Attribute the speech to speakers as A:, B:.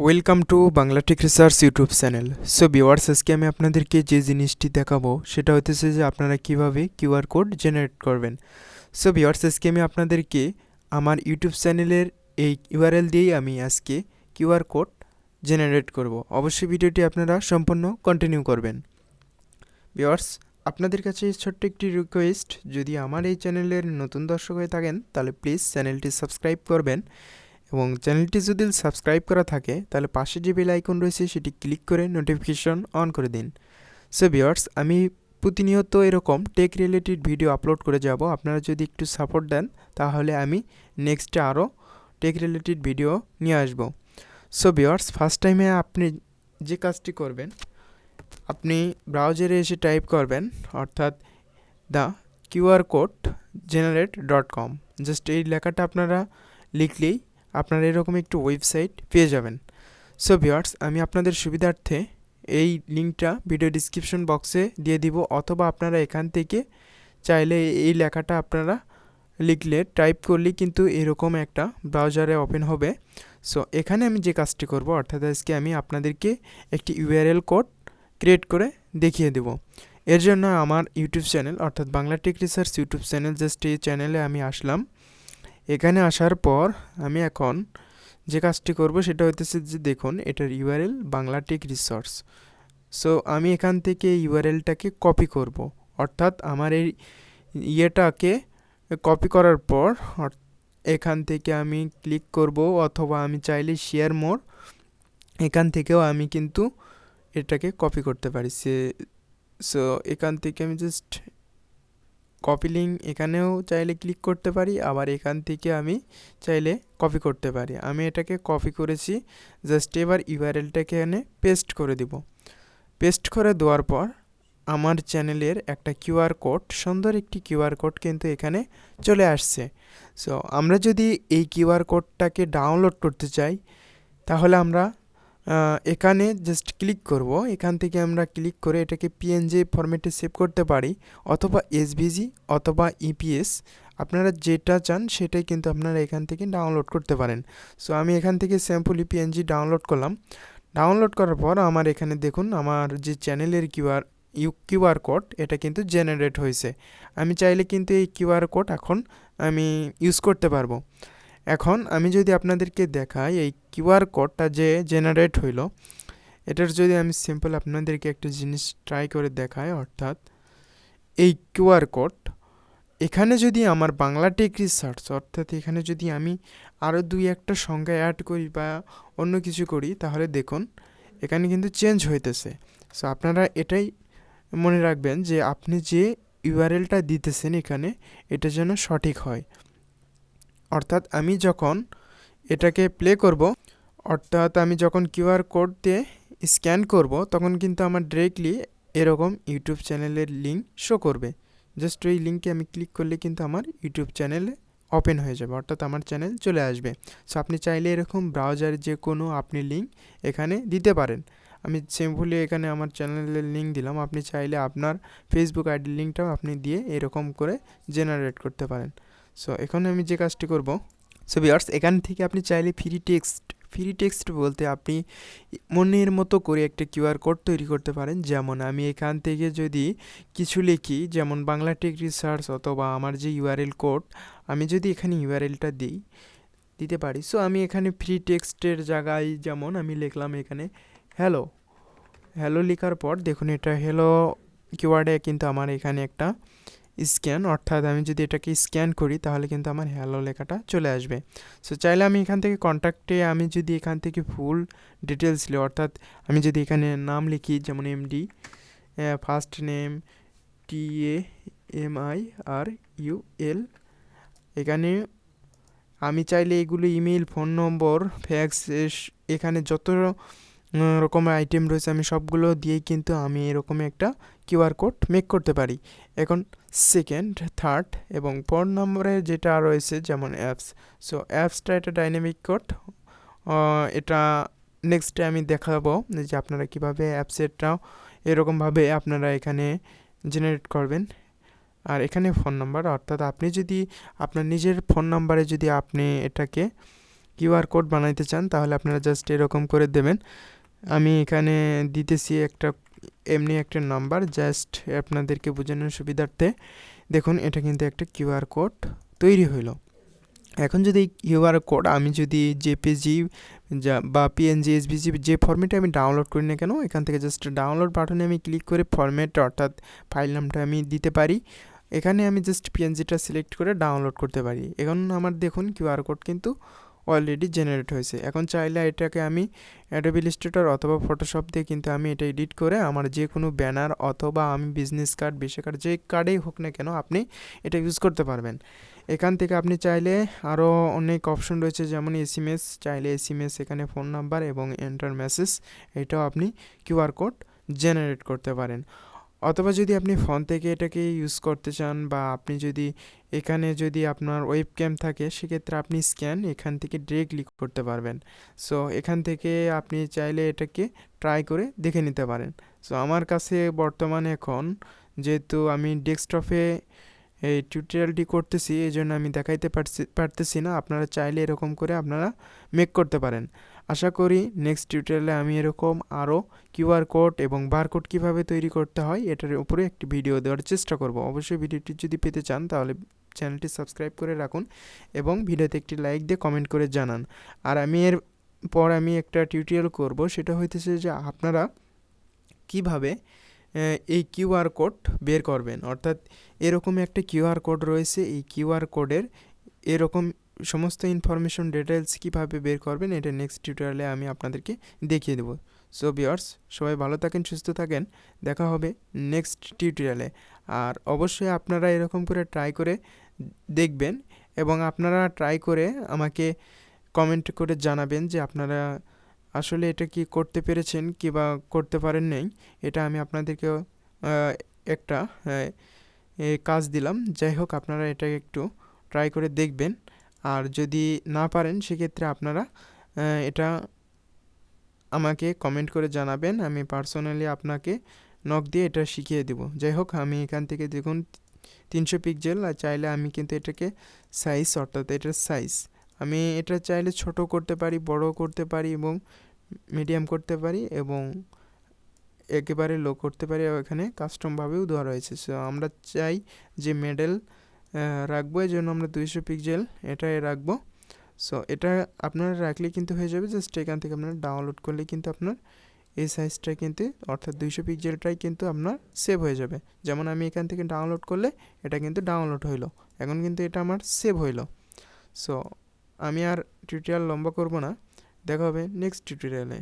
A: Welcome to Bangla tech research YouTube channel. So viewers, আজকে আমি আপনাদেরকে যে জিনিসটি দেখাবো সেটা হতেছে যে আপনারা কিভাবে কিউআর কোড জেনারেট করবেন। সো ভিউয়ার্স, আজকে আমি আপনাদেরকে আমার ইউটিউব চ্যানেলের এই ইউআরএল দিয়েই আমি আজকে কিউআর কোড জেনারেট করব। অবশ্যই ভিডিওটি আপনারা সম্পূর্ণ কন্টিনিউ করবেন। ভিউয়ার্স, আপনাদের কাছে ছোট্ট একটি রিকোয়েস্ট, যদি আমার এই চ্যানেলের নতুন দর্শক হয়ে থাকেন তাহলে প্লিজ চ্যানেলটি সাবস্ক্রাইব করবেন এবং চ্যানেলটি যদি সাবস্ক্রাইব করা থাকে তাহলে পাশে যে বেল আইকন রয়েছে সেটি ক্লিক করে নোটিফিকেশন অন করে দিন। সো ভিউয়ার্স, আমি প্রতিনিয়ত এরকম টেক রিলেটেড ভিডিও আপলোড করে যাব। আপনারা যদি একটু সাপোর্ট দেন তাহলে আমি নেক্সটে আরও টেক রিলেটেড ভিডিও নিয়ে আসব। সো ভিউয়ার্স, ফার্স্ট টাইমে আপনি যে কাজটি করবেন, আপনি ব্রাউজারে এসে টাইপ করবেন অর্থাৎ দ্য কিউআর কোড জেনারেট.com। জাস্ট এই লেখাটা আপনারা লিখলেই আপনারা এরকম একটু ওয়েবসাইট পেয়ে যাবেন। সো ভিউয়ার্স, আমি আপনাদের সুবিধার্থে এই লিঙ্কটা ভিডিও ডিসক্রিপশন বক্সে দিয়ে দিব, অথবা আপনারা এখান থেকে চাইলে এই লেখাটা আপনারা লিখলে টাইপ করলেই কিন্তু এরকম একটা ব্রাউজারে ওপেন হবে। সো এখানে আমি যে কাজটি করব, অর্থাৎ আজকে আমি আপনাদেরকে একটি ইউআরএল কোড ক্রিয়েট করে দেখিয়ে দেব। এর জন্য আমার ইউটিউব চ্যানেল অর্থাৎ Bangla tech research YouTube channel, just এই চ্যানেলে আমি আসলাম। এখানে আসার পর আমি এখন যে কাজটি করব সেটা হইতেছে যে দেখুন, এটার URL Bangla tech resource. So আমি এখান থেকে ইউআরএলটাকে কপি করব, অর্থাৎ আমার এই ইয়েটাকে কপি করার পর এখান থেকে আমি ক্লিক করব, অথবা আমি চাইলে শেয়ার মোর এখান থেকেও আমি কিন্তু এটাকে কপি করতে পারি। সো এখান থেকে আমি জাস্ট কপি লিঙ্ক এখানেও চাইলে ক্লিক করতে পারি, আবার এখান থেকে আমি চাইলে কপি করতে পারি। আমি এটাকে কপি করেছি, জাস্ট এবার ইউআরএলটাকে এখানে পেস্ট করে দিব। পেস্ট করে দেওয়ার পর আমার চ্যানেলের একটা কিউআর কোড, সুন্দর একটি কিউআর কোড কিন্তু এখানে চলে আসছে। সো আমরা যদি এই কিউআর কোডটাকে ডাউনলোড করতে চাই তাহলে আমরা এখানে জাস্ট ক্লিক করব। এখান থেকে আমরা ক্লিক করে এটাকে পিএনজি ফরম্যাটে সেভ করতে পারি, অথবা এসভিজি অথবা ইপিএস, আপনারা যেটা চান সেটাই কিন্তু আপনারা এখান থেকে ডাউনলোড করতে পারেন। সো আমি এখান থেকে স্যাম্পলি ডাউনলোড করলাম। ডাউনলোড করার পর আমার এখানে দেখুন, আমার যে চ্যানেলের কিউআর কোড এটা কিন্তু জেনারেট হয়েছে। আমি চাইলে কিন্তু এই কিউআর কোড এখন আমি ইউজ করতে পারবো। এখন আমি যদি আপনাদেরকে দেখাই এই কিউআর কোডটা যে জেনারেট হইল, এটার যদি আমি সিম্পল আপনাদেরকে একটা জিনিস ট্রাই করে দেখাই, অর্থাৎ এই কিউআর কোড এখানে যদি আমার বাংলা টেক রিসার্চ, অর্থাৎ এখানে যদি আমি আরও দুই একটা সংখ্যা অ্যাড করি বা অন্য কিছু করি, তাহলে দেখুন এখানে কিন্তু চেঞ্জ হইতেছে। সো আপনারা এটাই মনে রাখবেন যে আপনি যে ইউআরএলটা দিতেছেন এখানে, এটা যেন সঠিক হয়। অর্থাৎ আমি যখন এটাকে প্লে করব, অর্থাৎ আমি যখন কিউআর কোড দিয়ে স্ক্যান করব, তখন কিন্তু আমার ডিরেক্টলি এরকম ইউটিউব চ্যানেলের লিঙ্ক শো করবে। জাস্ট ওই লিঙ্কে আমি ক্লিক করলে কিন্তু আমার ইউটিউব চ্যানেলে ওপেন হয়ে যাবে, অর্থাৎ আমার চ্যানেল চলে আসবে। সো আপনি চাইলে এরকম ব্রাউজার যে কোনো আপনি লিঙ্ক এখানে দিতে পারেন। আমি সিম্পলি এখানে আমার চ্যানেলের লিঙ্ক দিলাম, আপনি চাইলে আপনার ফেসবুক আইডির লিঙ্কটাও আপনি দিয়ে এরকম করে জেনারেট করতে পারেন। সো এখানে আমি যে কাজটি করব, সো ভিউয়ার্স, এখান থেকে আপনি চাইলে ফ্রি টেক্সট বলতে আপনি মনের মতো করে একটা কিউআর কোড তৈরি করতে পারেন। যেমন আমি এখান থেকে যদি কিছু লিখি, যেমন বাংলা টেক রিসার্চ অথবা আমার যে ইউআরএল কোড, আমি যদি এখানে ইউআরএলটা দিতে পারি। সো আমি এখানে ফ্রি টেক্সটের জায়গায় যেমন আমি লিখলাম এখানে হ্যালো লেখার পর দেখুন, এটা হ্যালো কিওয়ার্ডে কিন্তু আমার এখানে একটা স্ক্যান, অর্থাৎ আমি যদি এটাকে স্ক্যান করি তাহলে কিন্তু আমার হ্যালো লেখাটা চলে আসবে। সো চাইলে আমি এখান থেকে কন্ট্যাক্টে আমি যদি এখান থেকে ফুল ডিটেলস লিখি, অর্থাৎ আমি যদি এখানে নাম লিখি, যেমন এমডি, ফার্স্ট নেম TAMIRUL, এখানে আমি চাইলে এগুলো ইমেল, ফোন নম্বর, ফ্যাক্স, এখানে যত রকমের আইটেম রয়েছে আমি সবগুলো দিয়েই কিন্তু আমি এরকম একটা কিউআর কোড মেক করতে পারি। এখন সেকেন্ড, থার্ড এবং ফোর নম্বরে যেটা রয়েছে যেমন অ্যাপস, সো অ্যাপসটা এটা ডাইনামিক কোড, এটা নেক্সটে আমি দেখাবো যে আপনারা কীভাবে অ্যাপসেরটাও এরকমভাবে আপনারা এখানে জেনারেট করবেন। আর এখানে ফোন নাম্বার, অর্থাৎ আপনি যদি আপনার নিজের ফোন নাম্বারে যদি আপনি এটাকে কিউআর কোড বানাইতে চান তাহলে আপনারা জাস্ট এরকম করে দেবেন। আমি এখানে দিতেছি একটা এমনি একটা নাম্বার, জাস্ট আপনাদেরকে বোঝানোর সুবিধার্থে। দেখুন এটা কিন্তু একটা কিউআর কোড তৈরি হইলো। এখন যদি এই কিউআর কোড আমি যদি জেপিজি বা পিএনজি এসভিজি যে ফরম্যাটে আমি ডাউনলোড করি না কেন, এখান থেকে জাস্ট ডাউনলোড বাটনে আমি ক্লিক করে ফরম্যাট অর্থাৎ ফাইল নামটা আমি দিতে পারি। এখানে আমি জাস্ট পিএনজিটা সিলেক্ট করে ডাউনলোড করতে পারি। এখন আমার দেখুন কিউআর কোড কিন্তু অলরেডি জেনারেট হয়েছে। এখন চাইলে এটাকে আমি অ্যাডোবি ইলাস্ট্রেটর অথবা ফটোশপ দিয়ে কিন্তু আমি এটা এডিট করে আমার যে কোনো ব্যানার অথবা আমি বিজনেস কার্ড, ভিসা কার্ড, যে কার্ডেই হোক না কেন আপনি এটা ইউজ করতে পারবেন। এখান থেকে আপনি চাইলে আরও অনেক অপশন রয়েছে, যেমন এসএমএস, চাইলে এসএমএস এখানে ফোন নাম্বার এবং এন্টার মেসেজ, এটাও আপনি কিউআর কোড জেনারেট করতে পারেন। অথবা যদি আপনি ফোন থেকে এটাকে ইউজ করতে চান বা আপনি যদি এখানে যদি আপনার ওয়েবক্যাম থাকে সেক্ষেত্রে আপনি স্ক্যান এখান থেকে ডিরেক্টলি করতে পারবেন। সো এখান থেকে আপনি চাইলে এটাকে ট্রাই করে দেখে নিতে পারেন। সো আমার কাছে বর্তমানে এখন যেহেতু আমি ডেস্কটপে এই টিউটোরিয়ালটি করতেছি এই জন্য আমি দেখাইতে পারতেছি না। আপনারা চাইলে এরকম করে আপনারা মেক করতে পারেন। আশা করি নেক্সট টিউটোরিয়ালে আমি এরকম আরও কিউআর কোড এবং বারকোড কীভাবে তৈরি করতে হয় এটার উপরে একটি ভিডিও দেওয়ার চেষ্টা করব। অবশ্যই ভিডিওটি যদি পেতে চান তাহলে চ্যানেলটি সাবস্ক্রাইব করে রাখুন এবং ভিডিওতে একটি লাইক দিয়ে কমেন্ট করে জানান। আর আমি এর পর আমি একটা টিউটোরিয়াল করব, সেটা হইতেছে যে আপনারা কিভাবে এই কিউআর কোড বের করবেন। অর্থাৎ এরকম একটা কিউআর কোড রয়েছে, এই কিউআর কোডের এরকম সমস্ত ইনফরমেশন ডিটেলস কীভাবে বের করবেন এটা নেক্সট টিউটোরিয়ালে আমি আপনাদেরকে দেখিয়ে দেবো। সো ভিউয়ার্স, সবাই ভালো থাকেন, সুস্থ থাকেন, দেখা হবে নেক্সট টিউটোরিয়ালে। আর অবশ্যই আপনারা এরকম করে ট্রাই করে দেখবেন এবং আপনারা ট্রাই করে আমাকে কমেন্ট করে জানাবেন যে আপনারা আসলে এটা কি করতে পেরেছেন কি বা করতে পারেন নাই। এটা আমি আপনাদেরকে একটা কাজ দিলাম। যাই হোক, আপনারা এটা একটু ট্রাই করে দেখবেন। আর যদি না পারেন সেক্ষেত্রে আপনারা এটা আমাকে কমেন্ট করে জানাবেন, আমি পার্সোনালি আপনাকে নক দিয়ে এটা শিখিয়ে দেব। যাই হোক, আমি এখান থেকে দেখুন 300 পিক্সেল, আর চাইলে আমি কিন্তু এটাকে সাইজ অর্থাৎ এটার সাইজ আমি এটা চাইলে ছোট করতে পারি, বড় করতে পারি এবং মিডিয়াম করতে পারি এবং একেবারে লো করতে পারি। এখানে কাস্টমভাবেও দেওয়া রয়েছে। সো আমরা চাই যে মেডেল রাখবো, এই জন্য আমরা 200 পিক্সেল এটাই রাখবো। সো এটা আপনারা রাখলে কিন্তু হয়ে যাবে। জাস্ট এখান থেকে আপনারা ডাউনলোড করলে কিন্তু আপনার এই সাইজটা কিন্তু অর্থাৎ 200 পিক্সেলটাই কিন্তু আপনার সেভ হয়ে যাবে। যেমন আমি এখান থেকে ডাউনলোড করলে এটা কিন্তু ডাউনলোড হইলো, এখন কিন্তু এটা আমার সেভ হইলো। সো আমি আর টিউটোরিয়াল লম্বা করব না, দেখা হবে নেক্সট টিউটোরিয়ালে।